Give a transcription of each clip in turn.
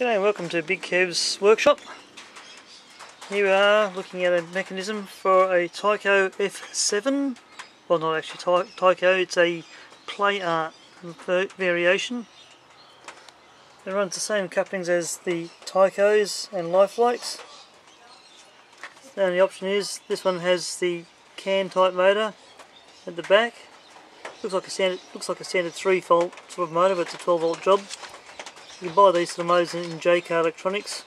G'day, welcome to Big Kev's workshop. Here we are looking at a mechanism for a Tyco F7. Well, not actually Tyco, it's a play art variation. It runs the same couplings as the Tycos and Lifelikes. The only option is this one has the can type motor at the back. Looks like a standard 3-volt sort of motor, but it's a 12-volt job. You can buy these sort of motors in JK Electronics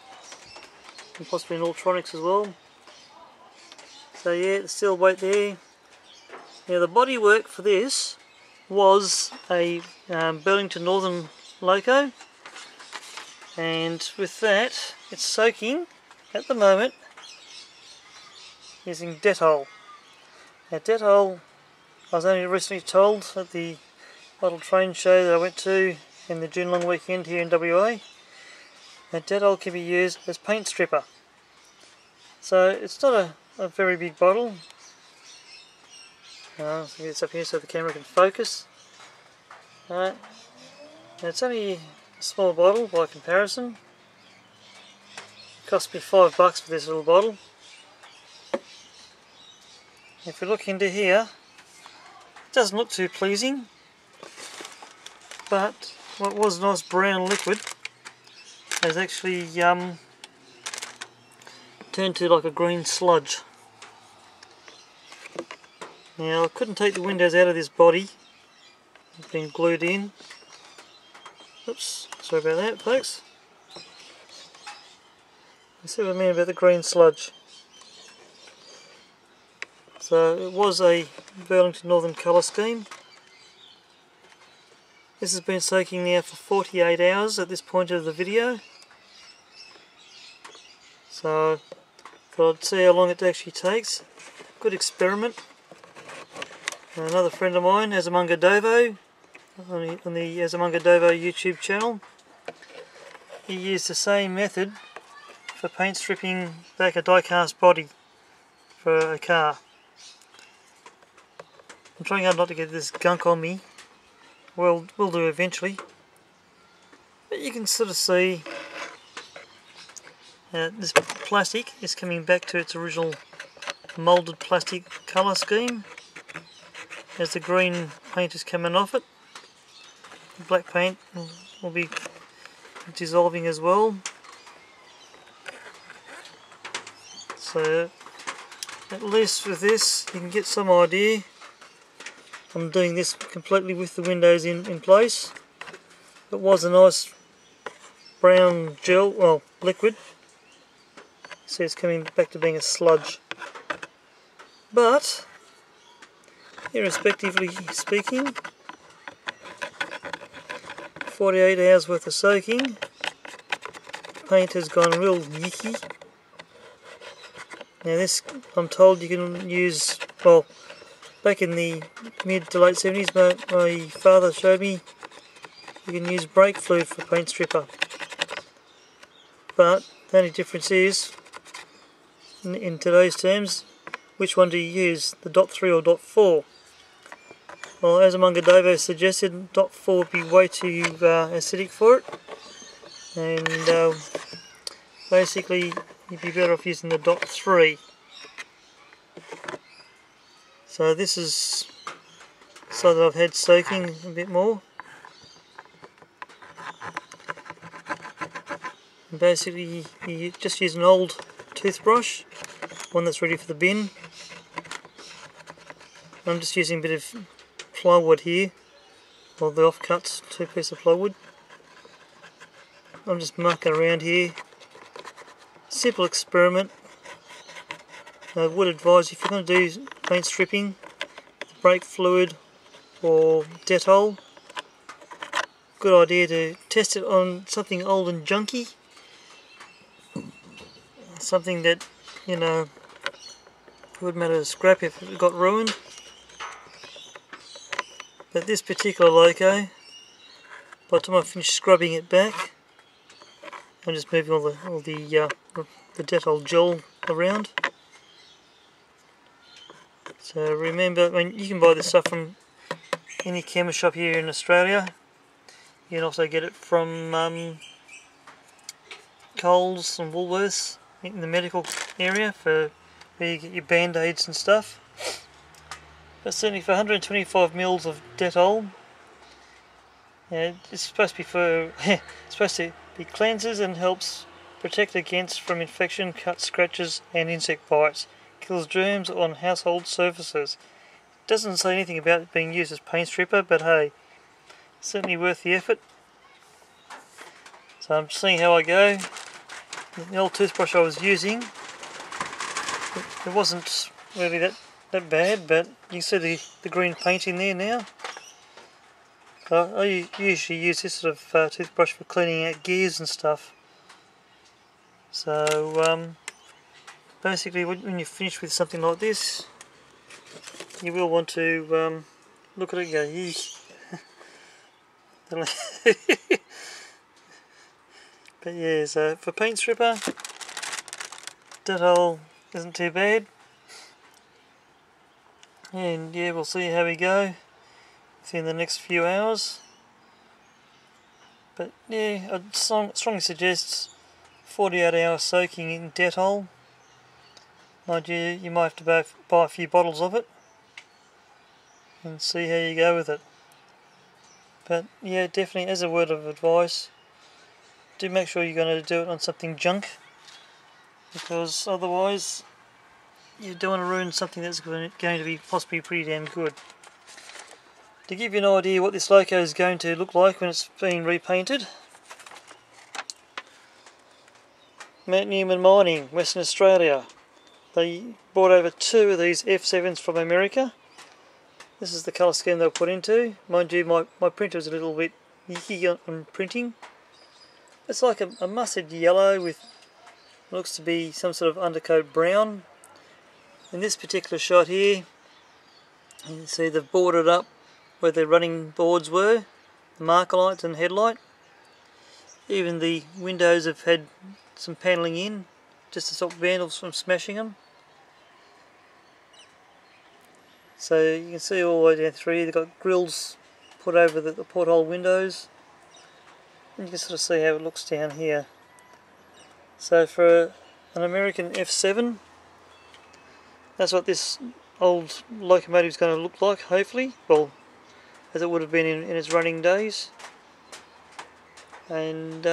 and possibly in Ultronics as well. So yeah, the steel weight there. Now the bodywork for this was a Burlington Northern loco, and with that it's soaking at the moment using Dettol. Now Dettol, I was only recently told at the model train show that I went to in the June long weekend here in WA, that Dettol can be used as paint stripper. So it's not a very big bottle. So get this up here so the camera can focus. Alright, it's only a small bottle by comparison. It cost me $5 for this little bottle. If we look into here, it doesn't look too pleasing, but what was nice brown liquid has actually turned to like a green sludge. Now I couldn't take the windows out of this body, it's been glued in. Oops, sorry about that folks. You see what I mean about the green sludge. So it was a Burlington Northern colour scheme. This has been soaking now for 48 hours at this point of the video. So thought I'd see how long it actually takes. Good experiment. Another friend of mine, Azamunga Dovo, on the Azamunga Dovo YouTube channel, he used the same method for paint stripping back a die-cast body for a car. I'm trying hard not to get this gunk on me. Well, we'll do eventually. But you can sort of see this plastic is coming back to its original moulded plastic colour scheme as the green paint is coming off it. The black paint will be dissolving as well. So at least with this you can get some idea. I'm doing this completely with the windows in place. It was a nice brown gel, well, liquid. See, it's coming back to being a sludge. But, irrespectively speaking, 48 hours worth of soaking, the paint has gone real yicky. Now this, I'm told you can use, well, back in the mid to late 70s, my father showed me you can use brake fluid for paint stripper. But the only difference is, in today's terms, which one do you use, the .3 or .4? Well, Azamunga Dovo suggested .4 would be way too acidic for it, and basically you'd be better off using the .3. So this is so that I've had soaking a bit more. And basically you just use an old toothbrush, one that's ready for the bin. I'm just using a bit of plywood here, or the offcuts, 2 pieces of plywood. I'm just mucking around here. Simple experiment. I would advise, if you're going to do paint stripping, brake fluid or Dettol, good idea to test it on something old and junky, something that, you know, would matter to scrap if it got ruined. But this particular loco, by the time I finish scrubbing it back, I'm just moving all the Dettol gel around. So remember, I mean, you can buy this stuff from any chemist shop here in Australia. You can also get it from Coles and Woolworths in the medical area for where you get your band-aids and stuff. But certainly for 125 mils of Dettol, yeah, it's supposed to be it's supposed to be cleanses and helps protect against from infection, cuts, scratches and insect bites. Kills germs on household surfaces. Doesn't say anything about it being used as paint stripper, but hey, certainly worth the effort. So I'm seeing how I go. The old toothbrush I was using, it wasn't really that bad, but you can see the green paint in there now. So I usually use this sort of toothbrush for cleaning out gears and stuff. So basically when you're finished with something like this, you will want to look at it and go, eesh. But yeah, so for paint stripper, Dettol isn't too bad. And yeah, we'll see how we go within the next few hours. But yeah, I'd strongly suggest 48 hours soaking in Dettol. Mind you, you might have to buy a few bottles of it and see how you go with it. But yeah, definitely as a word of advice, do make sure you're going to do it on something junk, because otherwise you don't want to ruin something that's going to be possibly pretty damn good. To give you an idea what this loco is going to look like when it's being repainted, Mount Newman Mining, Western Australia. They brought over 2 of these F7s from America. This is the colour scheme they were put into. Mind you, my printer is a little bit yicky on printing. It's like a mustard yellow with looks to be some sort of undercoat brown. In this particular shot here, you can see they've boarded up where the running boards were, the marker lights and headlight. Even the windows have had some panelling in, just to stop vandals from smashing them. So you can see all the way down through, they've got grills put over the porthole windows. And you can sort of see how it looks down here. So for an American F7, that's what this old locomotive is going to look like, hopefully. Well, as it would have been in its running days. And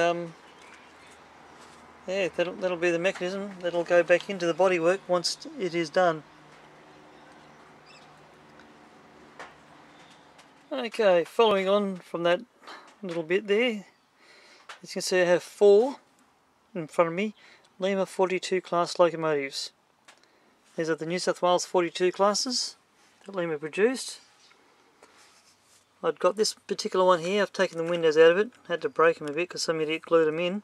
yeah, that'll be the mechanism that'll go back into the bodywork once it is done. Okay, following on from that little bit there, as you can see I have 4 in front of me, Lima 42 class locomotives. These are the New South Wales 42 classes that Lima produced. I've got this particular one here, I've taken the windows out of it, had to break them a bit because some idiot glued them in.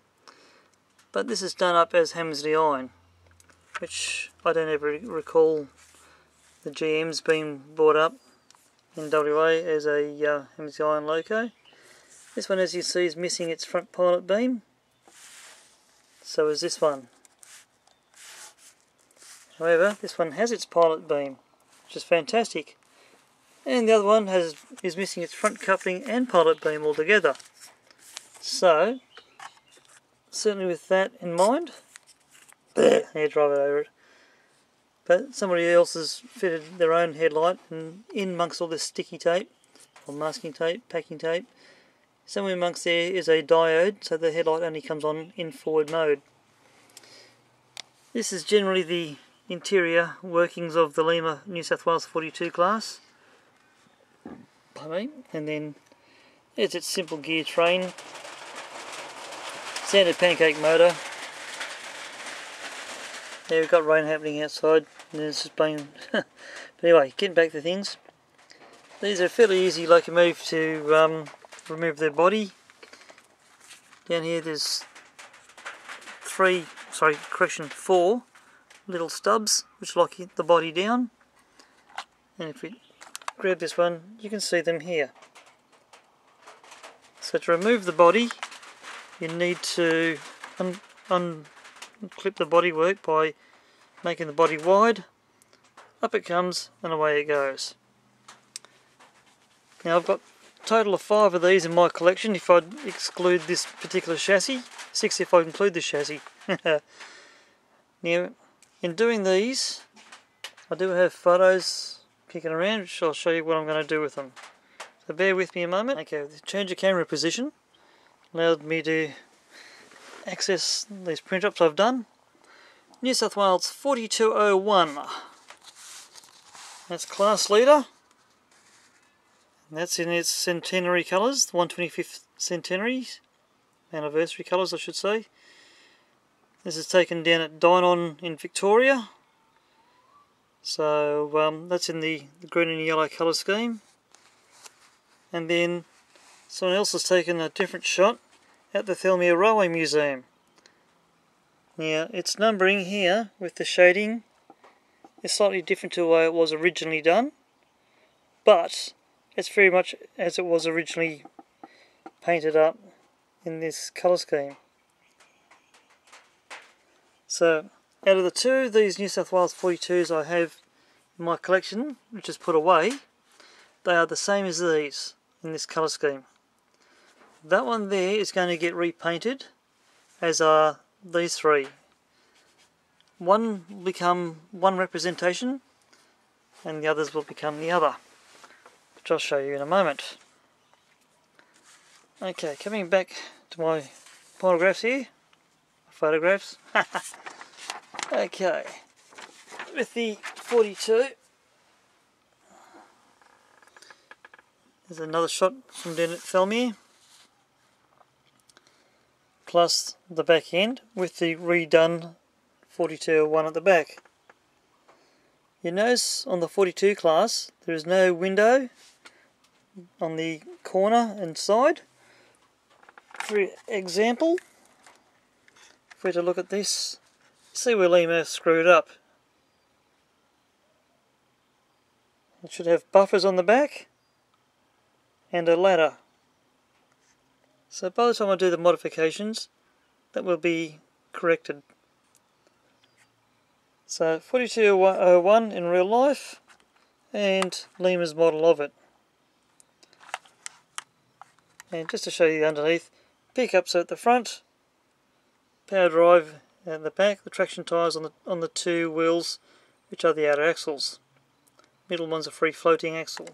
But this is done up as Hammersley iron, which I don't ever recall the GMs being brought up in WA as a Hammersley iron loco. This one, as you see, is missing its front pilot beam. So is this one. However, this one has its pilot beam, which is fantastic. And the other one is missing its front coupling and pilot beam altogether. So, certainly with that in mind, yeah, drive it over it. But somebody else has fitted their own headlight, and in amongst all this sticky tape, or masking tape, packing tape, somewhere amongst there is a diode, so the headlight only comes on in forward mode. This is generally the interior workings of the Lima New South Wales 42 class. And then there's its simple gear train, standard pancake motor. There we've got rain happening outside, and it's just plain. But anyway, getting back to things. These are fairly easy locomotive to remove their body. Down here there's 4 little stubs which lock the body down. And if we grab this one, you can see them here. So to remove the body, you need to unclip the bodywork by making the body wide. Up it comes and away it goes. Now I've got total of 5 of these in my collection if I exclude this particular chassis. 6 if I include the chassis. Now, in doing these, I do have photos kicking around, which I'll show you what I'm going to do with them. So bear with me a moment. Okay, the change of camera position allowed me to access these print ups I've done. New South Wales 4201. That's class leader. And that's in its centenary colours, the 125th centenary, anniversary colours I should say. This is taken down at Dettol in Victoria. So that's in the green and yellow colour scheme. And then someone else has taken a different shot at the Thelmere Railway Museum. Now its numbering here with the shading is slightly different to the way it was originally done, but it's very much as it was originally painted up in this colour scheme. So out of the two, these New South Wales 42s I have in my collection, which is put away, they are the same as these in this colour scheme. That one there is going to get repainted, as are these three. One will become one representation and the others will become the other, which I'll show you in a moment. Okay, coming back to my photographs here. Photographs. Okay, with the 42, there's another shot from down at Thelmere, plus the back end with the redone 4201 at the back. You notice on the 42 class there is no window on the corner and side. For example, if we were to look at this, see where Lima screwed up. It should have buffers on the back and a ladder. So by the time I do the modifications, that will be corrected. So 4201 in real life and Lima's model of it. And just to show you the underneath, pickups at the front, power drive at the back, the traction tyres on the two wheels, which are the outer axles. Middle one's a free floating axle.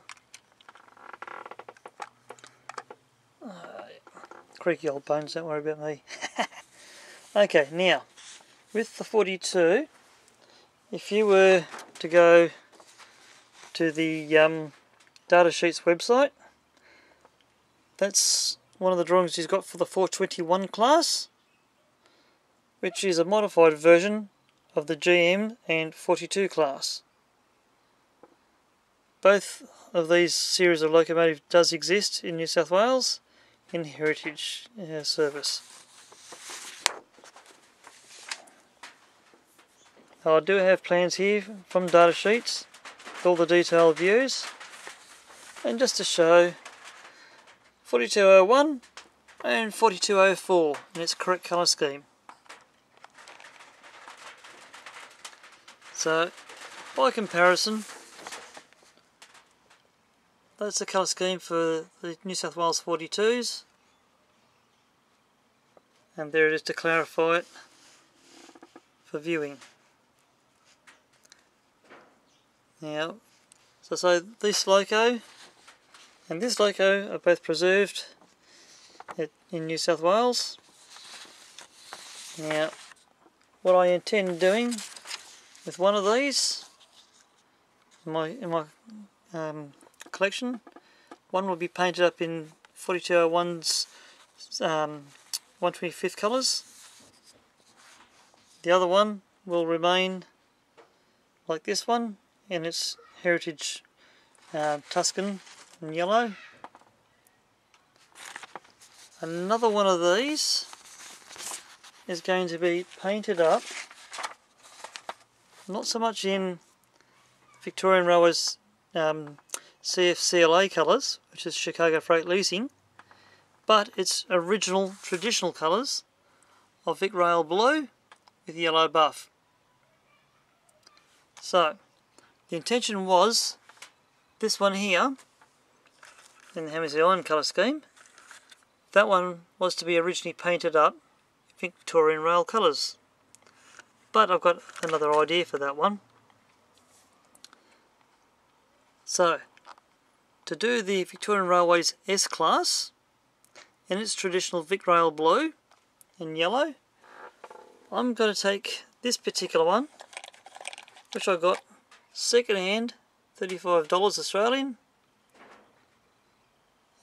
Creaky old bones, don't worry about me. Okay, now with the 42, if you were to go to the Datasheets website, that's one of the drawings he's got for the 421 class, which is a modified version of the GM and 42 class. Both of these series of locomotive does exist in New South Wales in heritage service. I do have plans here from Datasheets with all the detailed views, and just to show 4201 and 4204 in its correct colour scheme. So by comparison, that's the colour scheme for the New South Wales 42s, and there it is to clarify it for viewing. Now, so this loco and this loco are both preserved in New South Wales. Now, what I intend doing with one of these in my collection, one will be painted up in 4201's 125th colours. The other one will remain like this one in its heritage Tuscan and yellow. Another one of these is going to be painted up, not so much in Victorian Railways CFCLA colours, which is Chicago Freight Leasing, but its original traditional colours of Vic Rail blue with yellow buff. So the intention was this one here in the Hammer's Iron colour scheme. That one was to be originally painted up Victorian rail colours, but I've got another idea for that one. So, to do the Victorian Railways S-Class in its traditional Vic Rail blue and yellow, I'm going to take this particular one, which I got second hand, $35 Australian,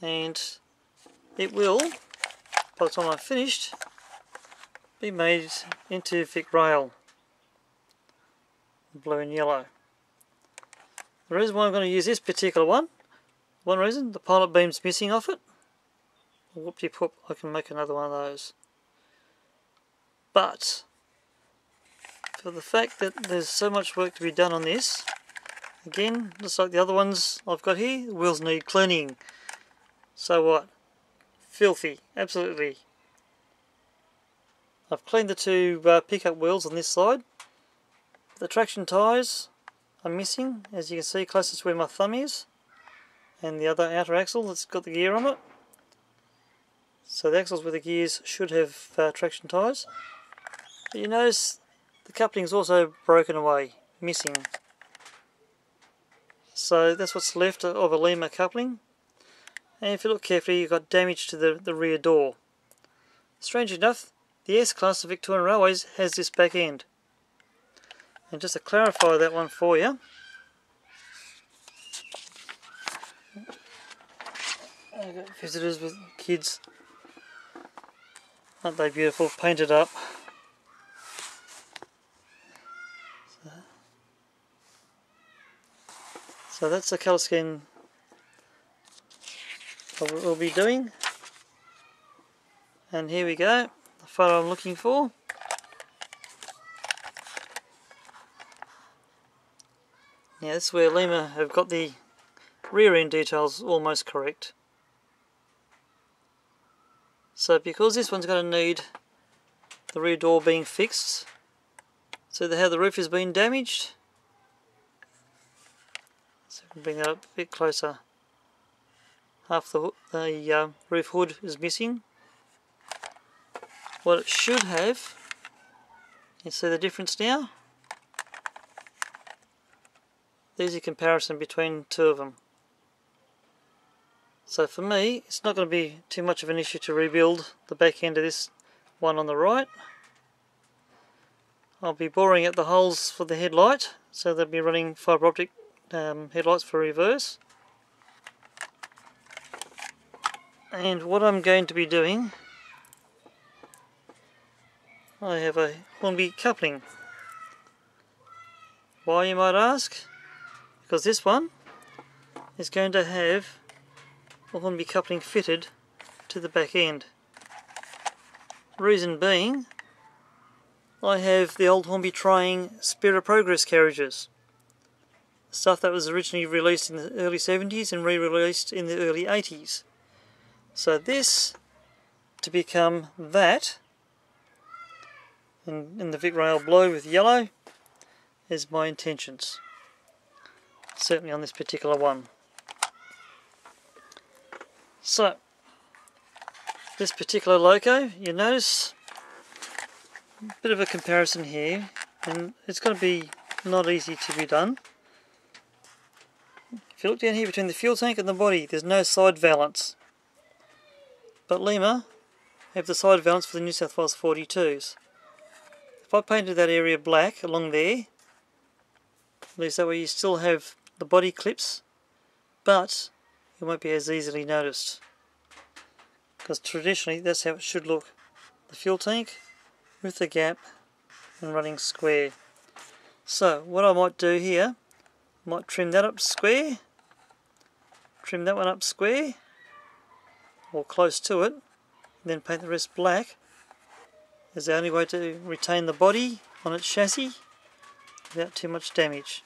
and it will, by the time I'm finished, be made into Vic Rail blue and yellow. The reason why I'm going to use this particular one, one reason, the pilot beam's missing off it. Whoop-de-poop, I can make another one of those. But for the fact that there's so much work to be done on this, again, just like the other ones I've got here, the wheels need cleaning. So what? Filthy, absolutely. I've cleaned the two pickup wheels on this side. The traction tyres are missing, as you can see, closest to where my thumb is, and the other outer axle that's got the gear on it. So the axles with the gears should have traction tyres. But you notice the coupling's also broken away, missing. So that's what's left of a Lima coupling. And if you look carefully, you've got damage to the rear door. Strange enough, the S-Class of Victorian Railways has this back end. And just to clarify that one for you, I've got visitors with kids. Aren't they beautiful? Painted up. So that's the colour scheme we'll be doing. And here we go, the photo I'm looking for. Now this is where Lima have got the rear end details almost correct. So because this one's going to need the rear door being fixed, so how the roof has been damaged. So we can bring that up a bit closer. Half the roof hood is missing. What it should have, you see the difference now? There's a comparison between two of them. So for me, it's not going to be too much of an issue to rebuild the back end of this one on the right. I'll be boring out the holes for the headlight, so they'll be running fibre optic headlights for reverse. And what I'm going to be doing, I have a Hornby coupling. Why, you might ask? Because this one is going to have a Hornby coupling fitted to the back end. Reason being, I have the old Hornby Train Spirit of Progress carriages. Stuff that was originally released in the early 70s and re-released in the early 80s. So this, to become that, in the Vic Rail blue with yellow, is my intentions. Certainly on this particular one. So, this particular loco, you notice a bit of a comparison here, and it's going to be not easy to be done. If you look down here between the fuel tank and the body, there's no side valance. But Lima have the side valance for the New South Wales 42s. If I painted that area black along there, at least that way you still have the body clips, but it won't be as easily noticed. Because traditionally that's how it should look. The fuel tank with the gap and running square. So what I might do here, I might trim that up square, trim that one up square, or close to it, and then paint the rest black. Is the only way to retain the body on its chassis without too much damage.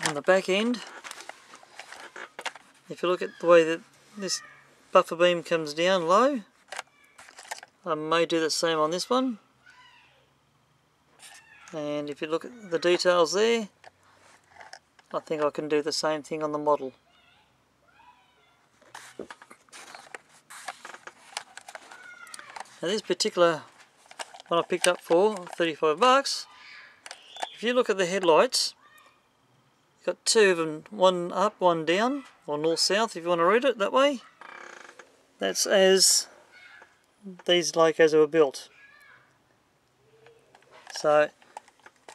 On the back end, if you look at the way that this buffer beam comes down low, I may do the same on this one. And if you look at the details there, I think I can do the same thing on the model. Now this particular one I picked up for $35, if you look at the headlights, you've got two of them, one up, one down, or north-south if you want to read it that way. That's as these locos were built. So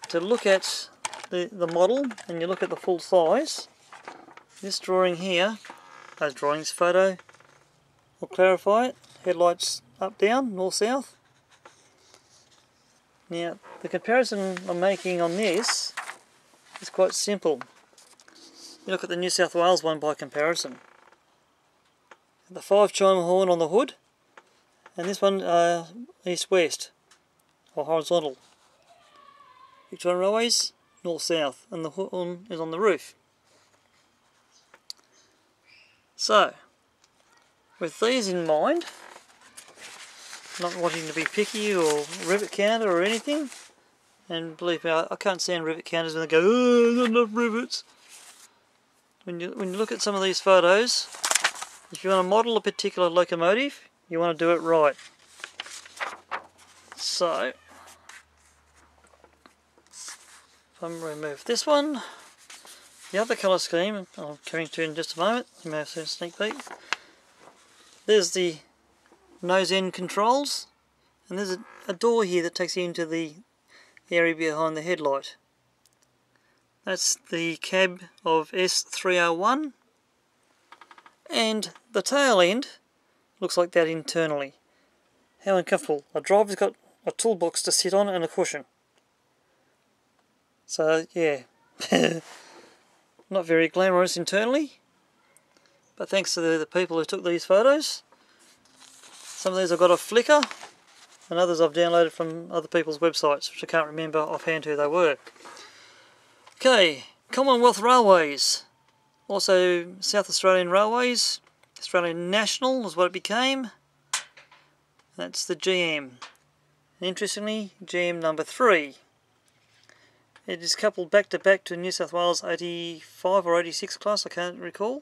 to look at the model and you look at the full size, this drawing here, photo will clarify it. Headlights up, down, north, south. Now the comparison I'm making on this is quite simple. You look at the New South Wales one by comparison. The 5-chime horn on the hood, and this one east-west, or horizontal. Victorian Railways, north-south, and the horn is on the roof. So, with these in mind, not wanting to be picky or rivet counter or anything, and believe me, I can't stand rivet counters when they go, oh, not enough rivets. When you look at some of these photos, if you want to model a particular locomotive, you want to do it right. So, if I remove this one, the other colour scheme, I'm coming to in just a moment, you may have seen a sneak peek. There's the nose end controls, and there's a door here that takes you into the area behind the headlight. That's the cab of S301, and the tail end looks like that internally. How uncomfortable. A driver's got a toolbox to sit on and a cushion. So yeah, not very glamorous internally, but thanks to the people who took these photos. Some of these I've got off Flickr, and others I've downloaded from other people's websites, which I can't remember offhand who they were. Okay, Commonwealth Railways, also South Australian Railways, Australian National is what it became. That's the GM. And interestingly, GM number 3. It is coupled back to back to New South Wales 85 or 86 class, I can't recall.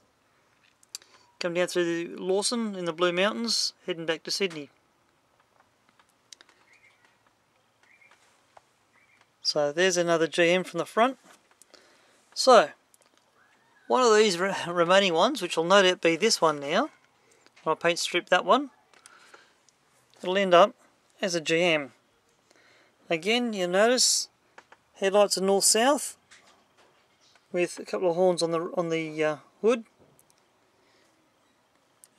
Come down through Lawson in the Blue Mountains, heading back to Sydney. So there's another GM from the front. So, one of these remaining ones, which will no doubt be this one now, I'll paint strip that one, it'll end up as a GM. Again, you'll notice headlights are north-south, with a couple of horns on the hood.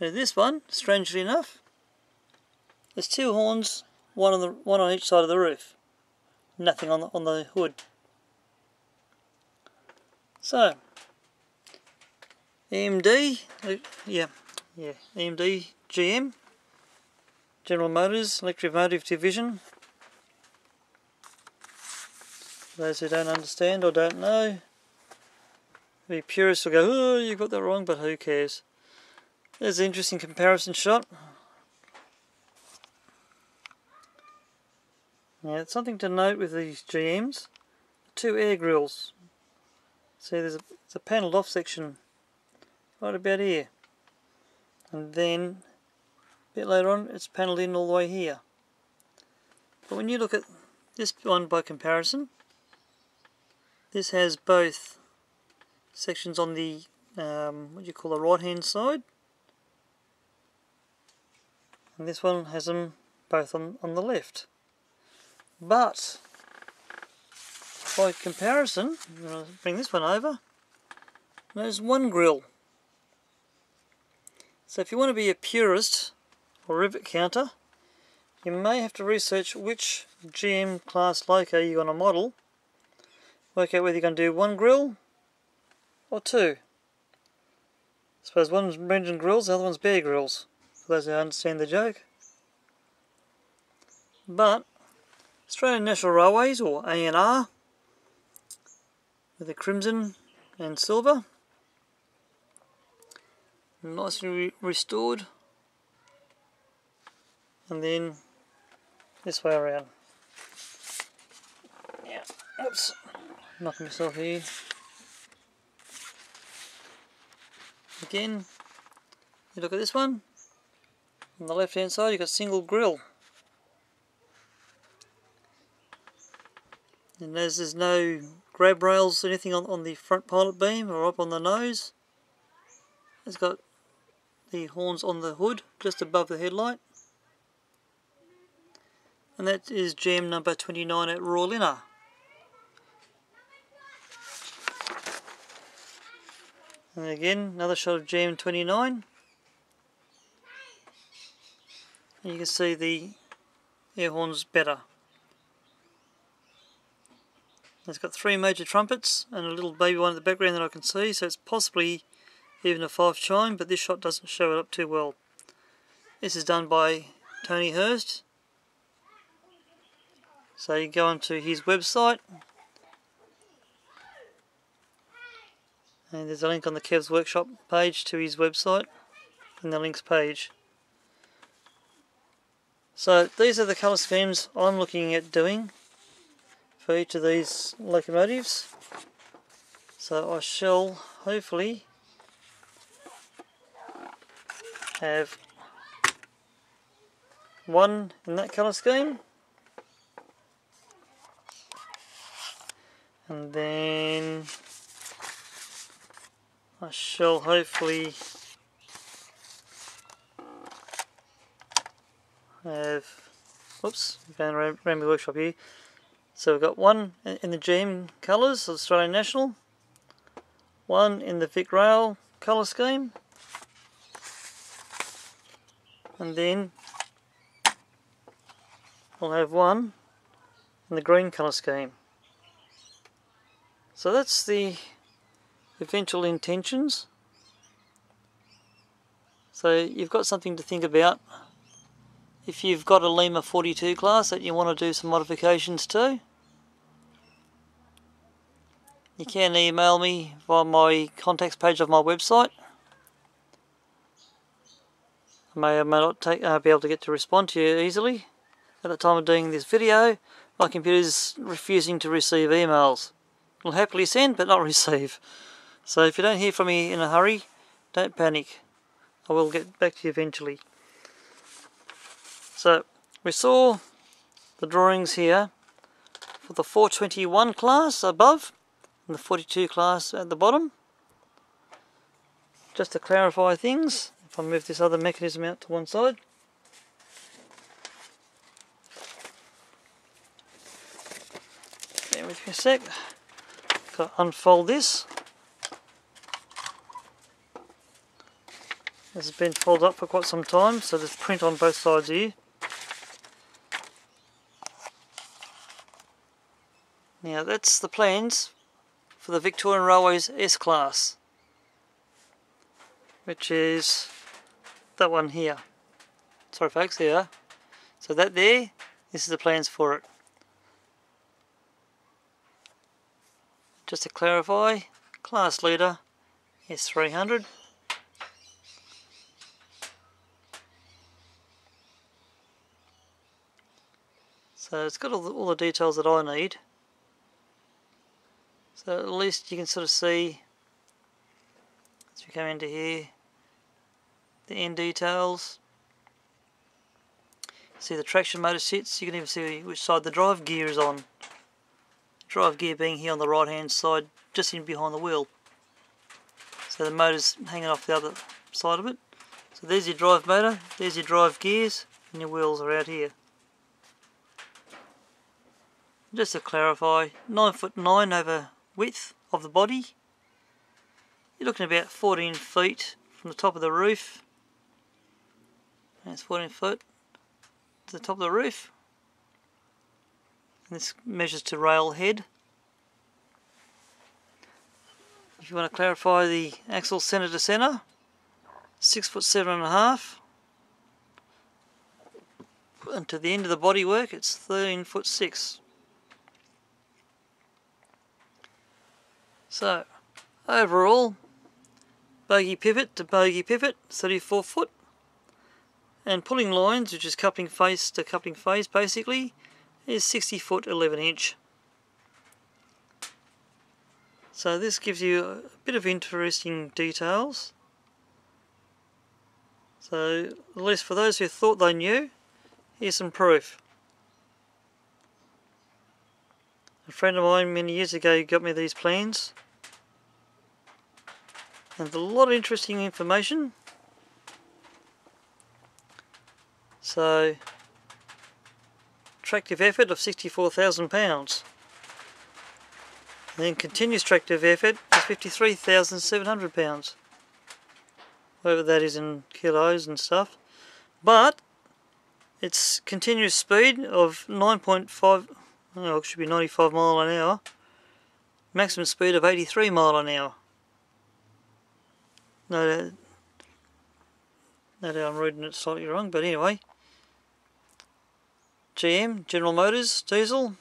Now this one, strangely enough, there's 2 horns, one on each side of the roof. Nothing on the hood. So, EMD, EMD GM, General Motors, Electric Motive Division. For those who don't understand or don't know, the purists will go, oh, you got that wrong, but who cares? There's an interesting comparison shot. Now, it's something to note with these GMs, 2 air grills. See, there's a panelled off section right about here, and then a bit later on it's panelled in all the way here. But when you look at this one by comparison, this has both sections on the what do you call the right hand side, and this one has them both on the left. But by comparison, I'm going to bring this one over, there's one grill. So if you want to be a purist or rivet counter, you may have to research which GM class loco you're going to model, work out whether you're going to do 1 grill or 2. I suppose one's engine grills, the other one's bear grills, for those who understand the joke. But Australian National Railways, or ANR, with the crimson and silver, nicely restored, and then this way around. Yeah, oops, knocking myself here. again, you look at this one, on the left hand side you've got single grill. And as there's no grab rails or anything on the front pilot beam or up on the nose, it's got the horns on the hood just above the headlight. And that is jam number 29 at Royal Lima. And again, another shot of jam 29. And you can see the air horns better. It's got 3 major trumpets and a little baby one in the background that I can see, so it's possibly even a 5 chime, but this shot doesn't show it up too well. This is done by Tony Hurst. So you go onto his website, and there's a link on the Kev's Workshop page to his website in the links page. So these are the colour schemes I'm looking at doing for each of these locomotives. So I shall hopefully have one in that colour scheme, and then I shall hopefully have, whoops, going around my workshop here. So we've got one in the GM colours of Australian National, one in the Vic Rail colour scheme, and then I'll have one in the green colour scheme. So that's the eventual intentions. So you've got something to think about if you've got a Lima 42 class that you want to do some modifications to. You can email me via my contacts page of my website. I may or may not be able to get to respond to you easily. At the time of doing this video, my computer's refusing to receive emails. It'll happily send but not receive. So if you don't hear from me in a hurry, don't panic. I will get back to you eventually. So we saw the drawings here for the 421 class above and the 42 class at the bottom. Just to clarify things, if I move this other mechanism out to one side. Bear with me a sec. Got to unfold this. This has been folded up for quite some time, so there's print on both sides here. Now that's the plans for the Victorian Railways S-Class, which is that one here. Sorry folks, there. So that there, this is the plans for it. Just to clarify, class leader S300. So it's got all the details that I need. So at least you can sort of see, as we come into here, the end details. See the traction motor sits, you can even see which side the drive gear is on. Drive gear being here on the right hand side, just in behind the wheel. So the motor's hanging off the other side of it. So there's your drive motor, there's your drive gears, and your wheels are out here. Just to clarify, 9'9" over width of the body. You're looking at about 14 feet from the top of the roof. That's 14 foot to the top of the roof. And this measures to rail head. If you want to clarify the axle centre to centre, 6'7.5". And to the end of the bodywork, it's 13'6". So, overall, bogie pivot to bogie pivot, 34 foot. And pulling lines, which is coupling face to coupling face basically, is 60 foot 11 inch. So this gives you a bit of interesting details. So at least for those who thought they knew, here's some proof. A friend of mine many years ago got me these plans, and a lot of interesting information. So, tractive effort of 64,000 pounds. And then continuous tractive effort is 53,700 pounds. Whatever that is in kilos and stuff. But its continuous speed of 9.5, oh, it should be 95 mile an hour. Maximum speed of 83 mile an hour. No doubt I'm reading it slightly wrong, but anyway. GM, General Motors, diesel.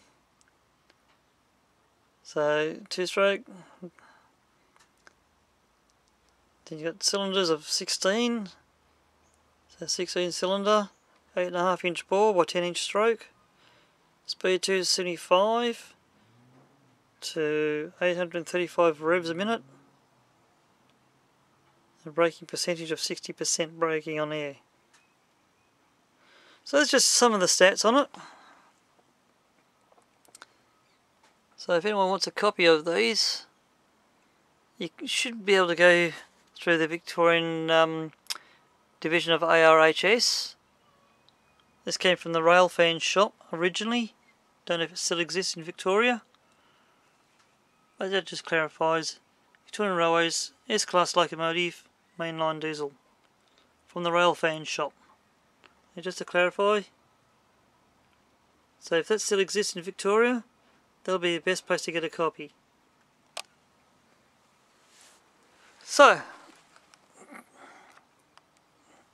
So, 2-stroke. Then you've got cylinders of 16. So 16 cylinder, 8.5 inch bore by 10 inch stroke. Speed 275 to 835 revs a minute. A braking percentage of 60% braking on air. So that's just some of the stats on it. So if anyone wants a copy of these, you should be able to go through the Victorian division of ARHS. This came from the Railfan shop originally. Don't know if it still exists in Victoria. But that just clarifies Victorian Railways S-Class locomotive, mainline diesel. From the Railfan shop. And just to clarify, so if that still exists in Victoria, that'll be the best place to get a copy. So,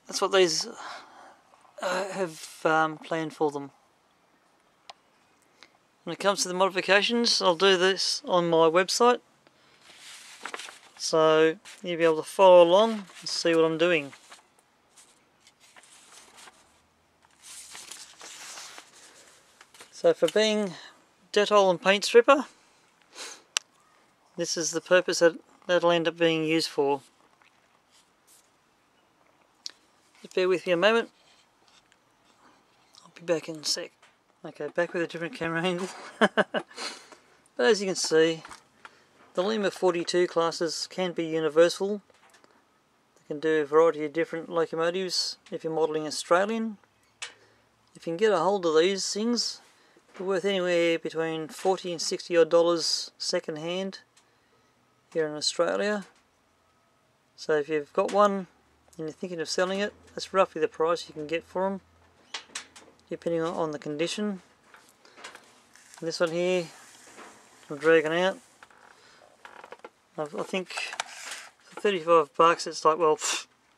that's what these have planned for them. When it comes to the modifications, I'll do this on my website, so you'll be able to follow along and see what I'm doing. So for being Dettol and paint stripper, this is the purpose that that'll end up being used for. Just bear with me a moment. I'll be back in a sec. Okay, back with a different camera angle. But as you can see, the Lima 42 classes can be universal. They can do a variety of different locomotives if you're modelling Australian. If you can get a hold of these things, they're worth anywhere between $40 and $60 odd second hand here in Australia. So if you've got one and you're thinking of selling it, that's roughly the price you can get for them, depending on the condition. This one here, I'm dragging out. I think for 35 bucks it's like, well,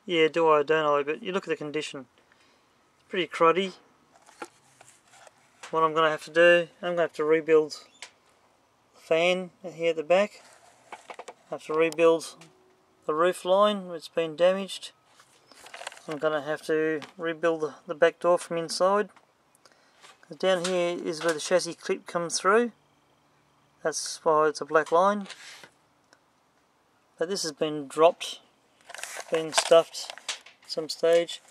yeah, do I or don't I, but you look at the condition. It's pretty cruddy. What I'm going to have to do, I'm going to have to rebuild the fan here at the back. I have to rebuild the roof line, it's been damaged. I'm going to have to rebuild the back door from inside. Down here is where the chassis clip comes through. That's why it's a black line. But this has been dropped, been stuffed at some stage.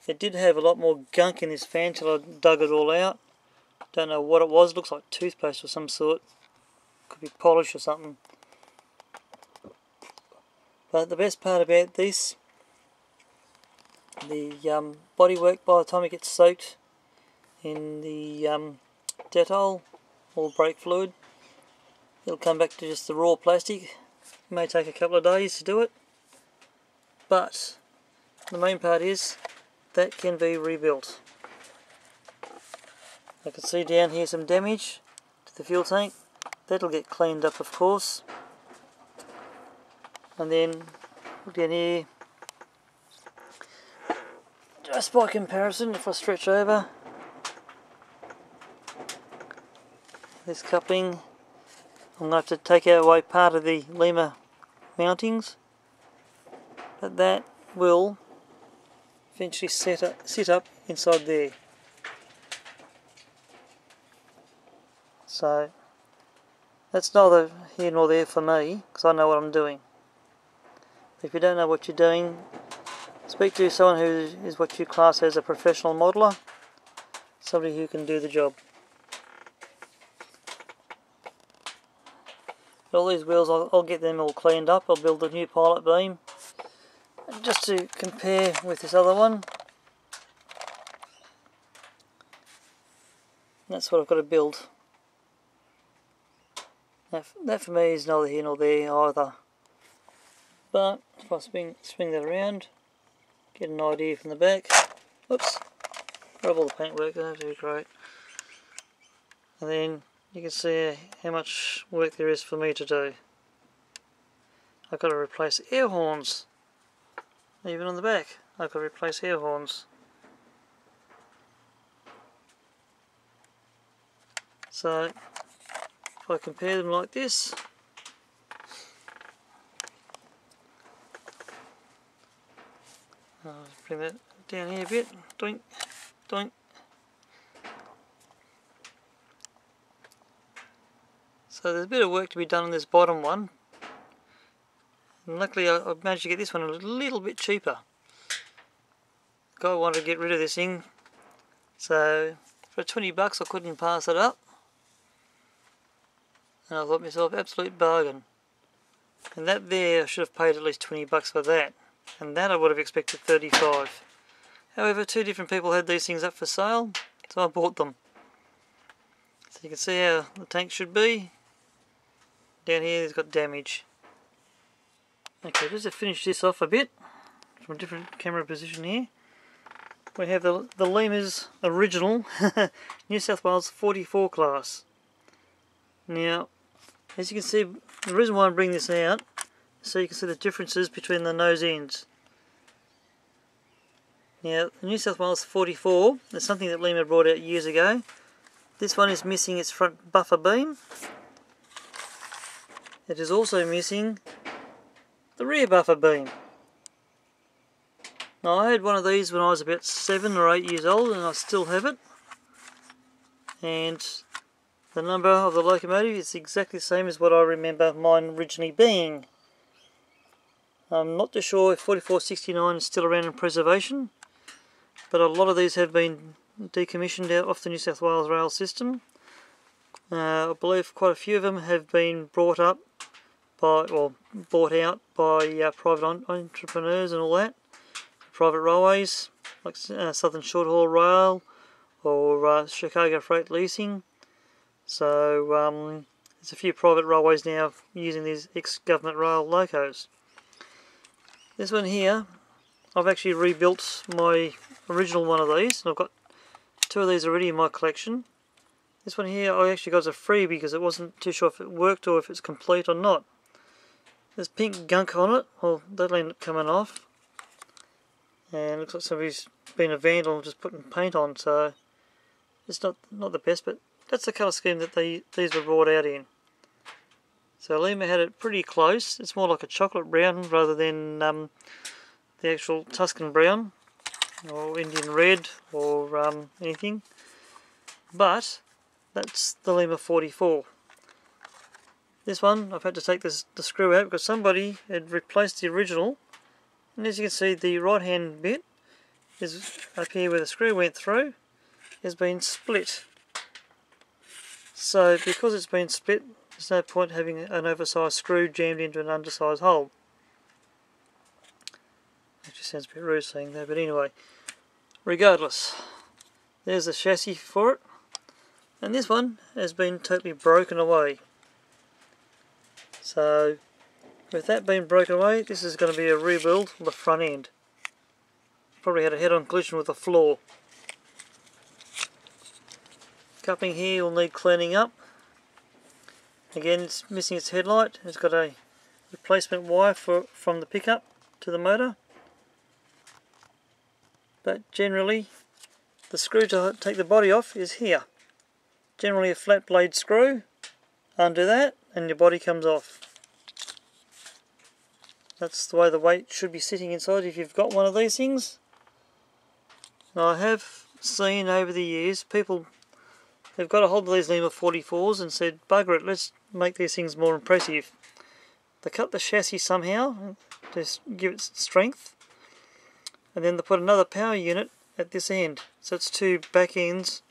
It did have a lot more gunk in this fan till I dug it all out. Don't know what it was, looks like toothpaste of some sort. Could be polish or something. But the best part about this, the bodywork, by the time it gets soaked in the Dettol or brake fluid, it'll come back to just the raw plastic. It may take a couple of days to do it, but the main part is that can be rebuilt. I can see down here some damage to the fuel tank. That'll get cleaned up, of course. And then down here, just by comparison, if I stretch over this coupling, I'm going to have to take away part of the Lima mountings, but that will eventually sit up inside there. So that's neither here nor there for me, because I know what I'm doing. If you don't know what you're doing, Speak to someone who is what you class as a professional modeller, somebody who can do the job. All these wheels, I'll get them all cleaned up. I'll build a new pilot beam, and just to compare with this other one. That's what I've got to build. That for me is neither here nor there either. But if I swing that around, get an idea from the back. Oops, rub all the paintwork, that'd be great. And then you can see how much work there is for me to do. I've got to replace air horns. Even on the back, I've got to replace air horns. So if I compare them like this, I'll bring that down here a bit, doink, doink. So there's a bit of work to be done on this bottom one, and luckily I've managed to get this one a little bit cheaper. The guy wanted to get rid of this thing, so for 20 bucks I couldn't pass it up. And I thought myself, absolute bargain. And that there, I should have paid at least 20 bucks for that. And that I would have expected 35. However, two different people had these things up for sale, so I bought them. So you can see how the tank should be. Down here it's got damage. Okay, just to finish this off a bit, from a different camera position here, we have the Lima's original New South Wales 44 class. Now, as you can see, the reason why I'm bringing this out, so you can see the differences between the nose ends. Now, the New South Wales 44 is something that Lima brought out years ago. This one is missing its front buffer beam. It is also missing the rear buffer beam. Now, I had one of these when I was about 7 or 8 years old, and I still have it. And the number of the locomotive is exactly the same as what I remember mine originally being. I'm not too sure if 4469 is still around in preservation, but a lot of these have been decommissioned out off the New South Wales rail system. I believe quite a few of them have been brought up by, or bought out by private entrepreneurs and all that. Private railways like Southern Short Haul Rail or Chicago Freight Leasing. So there's a few private railways now using these ex-government rail locos. This one here, I've actually rebuilt my original one of these. I've got 2 of these already in my collection. This one here I actually got as a freebie because I wasn't too sure if it worked or if it's complete or not. There's pink gunk on it, well that'll end up coming off. And it looks like somebody's been a vandal and just putting paint on, so it's not the best, but that's the colour scheme that these were brought out in. So Lima had it pretty close. It's more like a chocolate brown rather than the actual Tuscan brown or Indian red or anything. But that's the Lima 44. This one I've had to take the screw out because somebody had replaced the original. And as you can see, the right hand bit is up here where the screw went through has been split. So because it's been split, there's no point having an oversized screw jammed into an undersized hole. Actually sounds a bit rude saying that, but anyway. Regardless, there's the chassis for it. And this one has been totally broken away. So with that being broken away, this is going to be a rebuild of the front end. Probably had a head-on collision with the floor. Coupling here will need cleaning up. Again, it's missing its headlight. It's got a replacement wire from the pickup to the motor. But generally, the screw to take the body off is here. Generally a flat blade screw. Undo that and your body comes off. That's the way the weight should be sitting inside if you've got one of these things. Now I have seen over the years people have got a hold of these Lima 44s and said, bugger it, let's make these things more impressive. They cut the chassis somehow to give it strength, and then they put another power unit at this end. So it's two back ends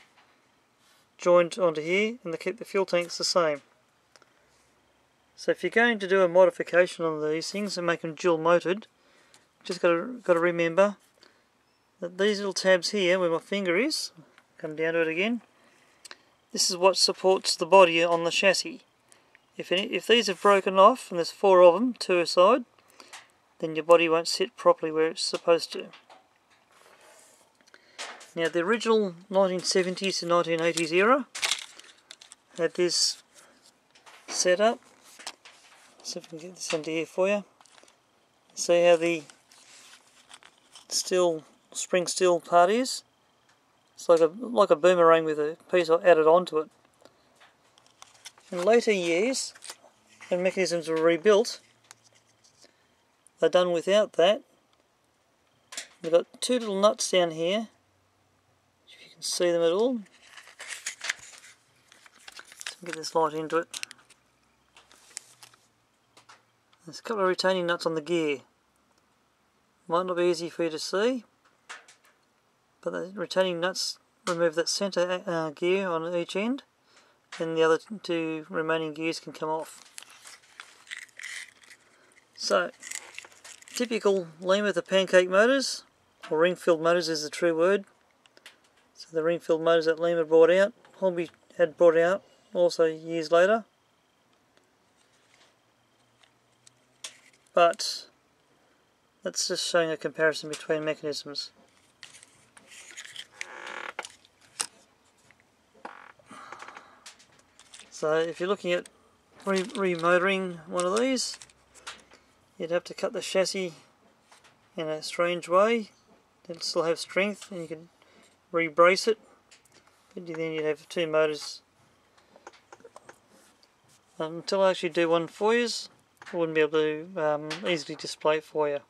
joined onto here, and they keep the fuel tanks the same. So if you're going to do a modification on these things and make them dual motored, just got to remember that these little tabs here, where my finger is, come down to it again, this is what supports the body on the chassis. If these have broken off, and there's 4 of them, 2 a side, then your body won't sit properly where it's supposed to. Now the original 1970s to 1980s era had this set up. See if we can get this under here for you. See how the spring steel part is? It's like a boomerang with a piece added onto it. In later years, when mechanisms were rebuilt, they're done without that. We've got 2 little nuts down here, if you can see them at all. Let's get this light into it. There's a couple of retaining nuts on the gear. Might not be easy for you to see, but the retaining nuts remove that centre gear on each end, and the other 2 remaining gears can come off. So, typical Lima, the pancake motors, or ring-filled motors is the true word. So the ring-filled motors that Lima brought out, Hobby had brought out also years later. But that's just showing a comparison between mechanisms. So if you're looking at remotoring one of these, you'd have to cut the chassis in a strange way. It'll still have strength, and you can re-brace it, but then you'd have 2 motors. Until I actually do one for you, I wouldn't be able to easily display it for you.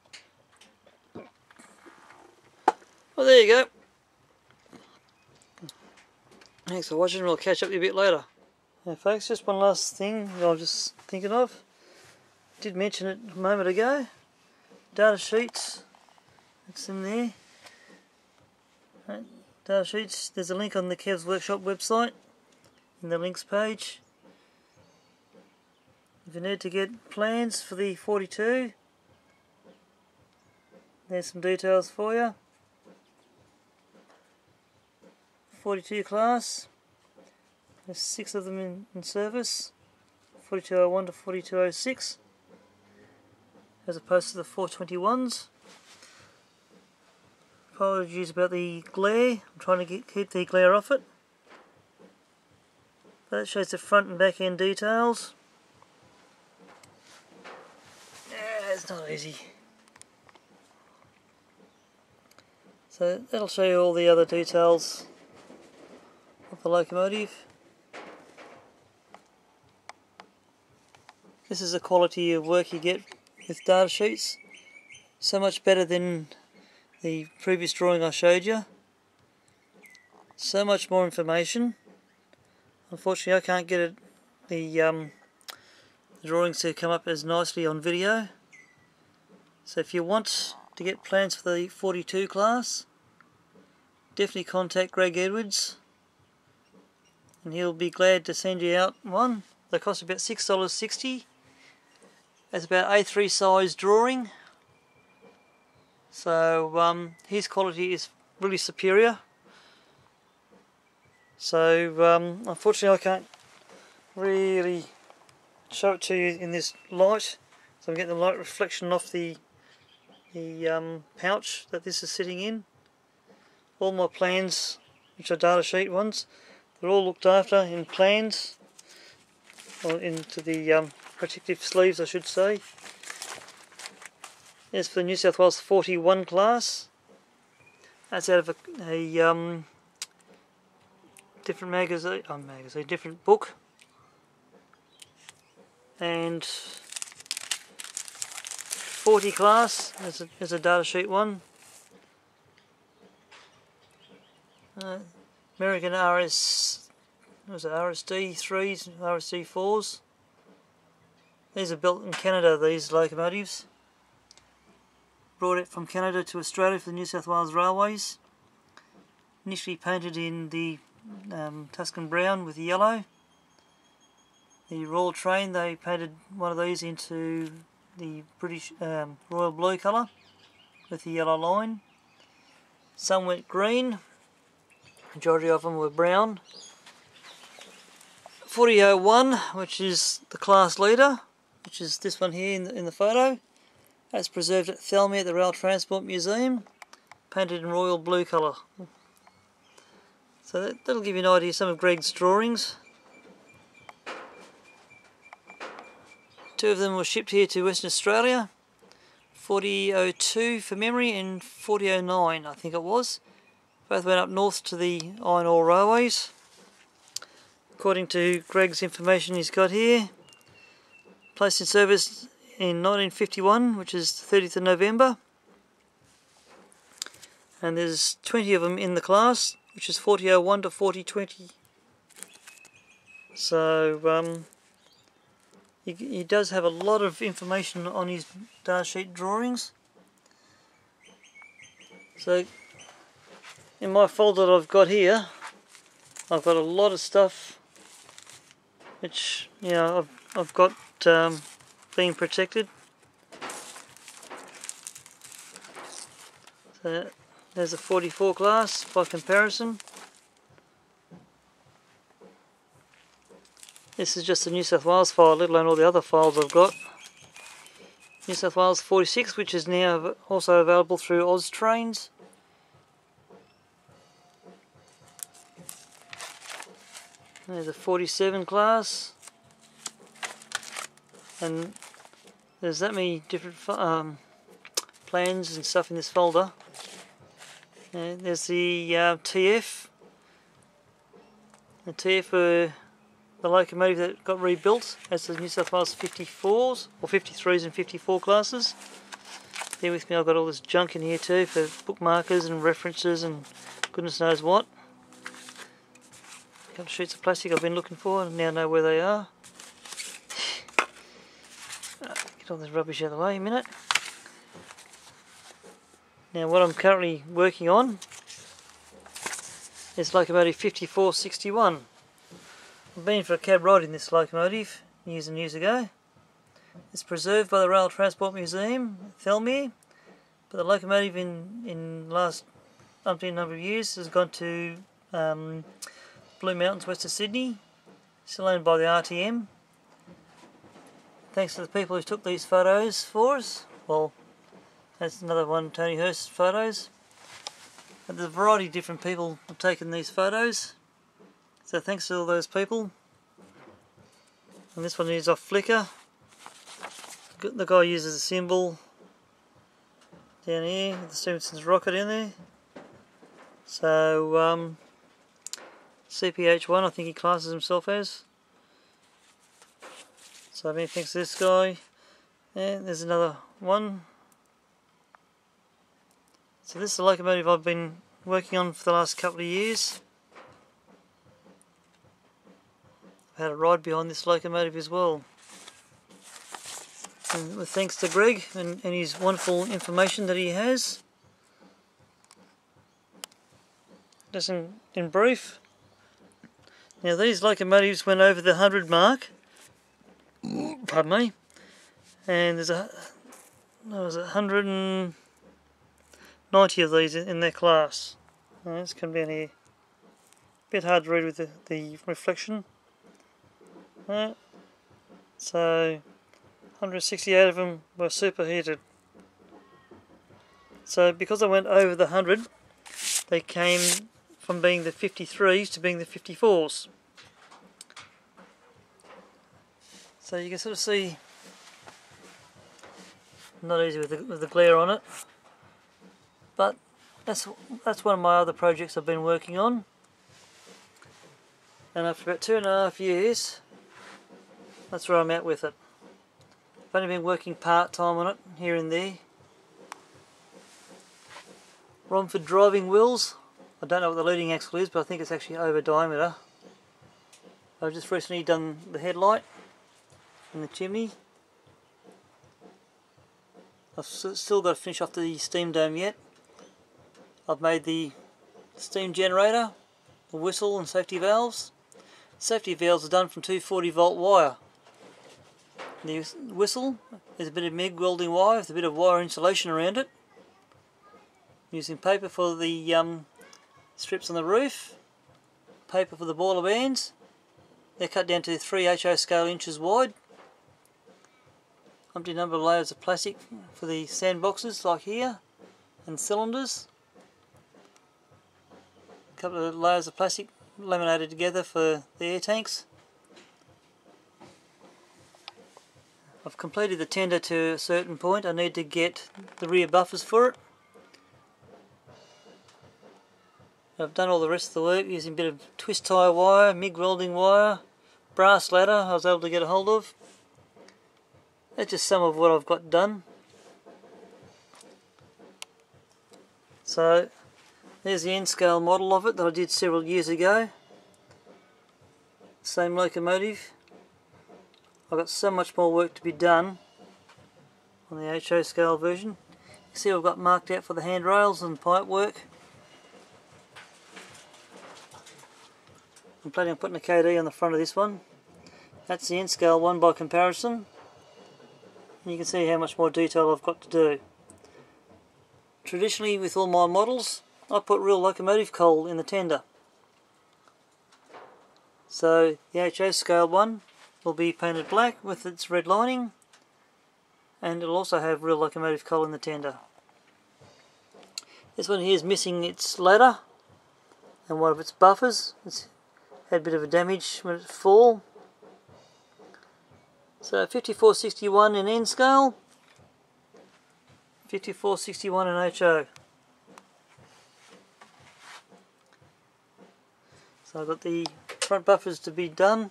Well, there you go. Thanks for watching. We'll catch up with you a bit later. Now folks, just one last thing I was just thinking of. I did mention it a moment ago. Data sheets. It's in there. Right. Data sheets. There's a link on the Kev's Workshop website in the links page. If you need to get plans for the 42, there's some details for you. 42 class, there's 6 of them in service, 4201 to 4206, as opposed to the 421s. Apologies about the glare, I'm trying to keep the glare off it. But that shows the front and back end details. It's not easy. So that'll show you all the other details of the locomotive. This is the quality of work you get with data sheets. So much better than the previous drawing I showed you. So much more information. Unfortunately I can't get the drawings to come up as nicely on video. So if you want to get plans for the 42 class, definitely contact Greg Edwards, and he'll be glad to send you out one. They cost about $6.60. That's about A3 size drawing. So his quality is really superior. So unfortunately I can't really show it to you in this light. So I'm getting the light reflection off the pouch that this is sitting in. All my plans, which are data sheet ones, they're all looked after in plans, or into the protective sleeves I should say. As for the New South Wales 41 class, that's out of a different magazine, different book, and 40 class as a data sheet one. American RSD 3s, RSD 4s. These are built in Canada, these locomotives. brought it from Canada to Australia for the New South Wales Railways. Initially painted in the Tuscan brown with yellow. The Royal Train, they painted one of these into the British Royal Blue colour with the yellow line. Some went green, majority of them were brown. 4001, which is the class leader, which is this one here in the photo. That's preserved at Thelmy at the Rail Transport Museum, painted in royal blue colour. So that'll give you an idea of some of Greg's drawings. Two of them were shipped here to Western Australia, 4002 for memory and 4009 I think it was. Both went up north to the iron ore railways. According to Greg's information he's got here, placed in service in 1951, which is the 30th of November. And there's 20 of them in the class, which is 4001 to 4020. So he does have a lot of information on his data sheet drawings. So in my folder that I've got here, I've got a lot of stuff which, you know, I've got being protected. So there's a 44 class by comparison. This is just the New South Wales file, let alone all the other files I've got. New South Wales 46, which is now also available through Austrains. There's a 47 class, and there's that many different plans and stuff in this folder. There's the TF. The TF were the locomotive that got rebuilt as the New South Wales 54s, or 53s and 54 classes. Bear with me, I've got all this junk in here too for bookmarkers and references and goodness knows what. A couple of sheets of plastic I've been looking for and now know where they are. Get all this rubbish out of the way a minute. Now what I'm currently working on is locomotive 5461. I've been for a cab ride in this locomotive years and years ago. It's preserved by the Rail Transport Museum, Thelmy, but the locomotive in the last umpteen number of years has gone to Blue Mountains, west of Sydney, still owned by the RTM. Thanks to the people who took these photos for us. Well, that's another one, Tony Hurst's photos. But there's a variety of different people have taken these photos. So thanks to all those people. And this one is off Flickr. The guy uses a symbol down here with the Stephenson's rocket in there. So CPH1 I think he classes himself as. So many thanks to this guy. And there's another one. So this is a locomotive I've been working on for the last couple of years. I've had a ride behind this locomotive as well. And with thanks to Greg and his wonderful information that he has. Just in brief. Now these locomotives went over the 100 mark. Pardon me. And there's 190 of these in their class. Let's come down here. A bit hard to read with the reflection. So 168 of them were superheated. So because I went over the 100, they came from being the 53s to being the 54s. So you can sort of see, not easy with the glare on it, but that's one of my other projects I've been working on. And after about 2.5 years, that's where I'm at with it. I've only been working part-time on it, here and there. Romford driving wheels. I don't know what the leading axle is, but I think it's actually over diameter. I've just recently done the headlight and the chimney. I've still got to finish off the steam dome yet. I've made the steam generator, the whistle and safety valves. Safety valves are done from 240 volt wire. The whistle is a bit of MIG welding wire with a bit of wire insulation around it. Using paper for the strips on the roof, paper for the boiler bands. They're cut down to 3 HO scale inches wide. Umpty number of layers of plastic for the sandboxes like here, and cylinders. A couple of layers of plastic laminated together for the air tanks. I've completed the tender to a certain point. I need to get the rear buffers for it. I've done all the rest of the work using a bit of twist tie wire, MIG welding wire, brass ladder I was able to get a hold of. That's just some of what I've got done. So there's the end scale model of it that I did several years ago. Same locomotive. I've got so much more work to be done on the HO scale version. You see I've got marked out for the handrails and pipe work. I'm planning on putting a KD on the front of this one. That's the end scale one by comparison. And you can see how much more detail I've got to do. Traditionally with all my models, I put real locomotive coal in the tender. So the HO scale one will be painted black with its red lining, and it'll also have real locomotive coal in the tender. This one here is missing its ladder and one of its buffers. It's had a bit of a damage when it fall. So 5461 in N scale, 5461 in HO. So I've got the front buffers to be done.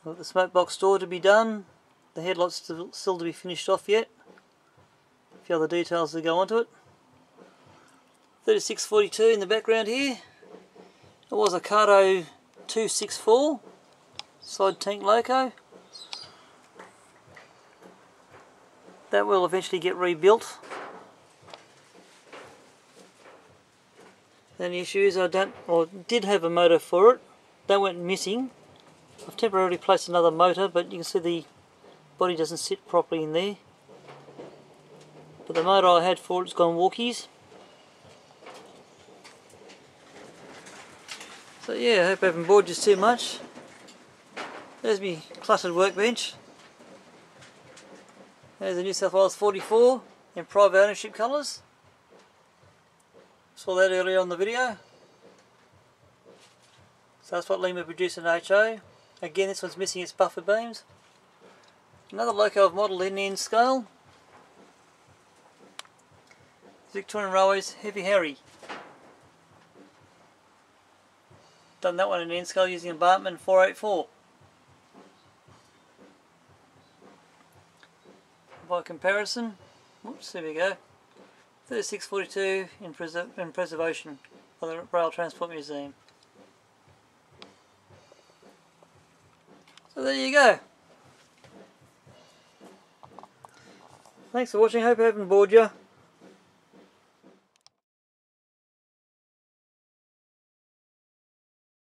I've got the smoke box door to be done. The headlights still to be finished off yet. A few other details to go onto it. 3642 in the background here. It was a Cardo 264 side tank loco. That will eventually get rebuilt. The only issue is I did have a motor for it. That went missing. I've temporarily placed another motor, but you can see the body doesn't sit properly in there. But the motor I had for it's gone walkies. So yeah, I hope I haven't bored you too much. There's my cluttered workbench. There's the New South Wales 44 in private ownership colours. Saw that earlier on the video. So that's what Lima produced in HO. Again, this one's missing its buffer beams. Another loco I've modelled in N scale. Victorian Railways Heavy Harry. Done that one in N scale using a Bartman 484. By comparison, whoops, there we go. 3642 in preservation by the Rail Transport Museum. So there you go. Thanks for watching, hope I haven't bored you.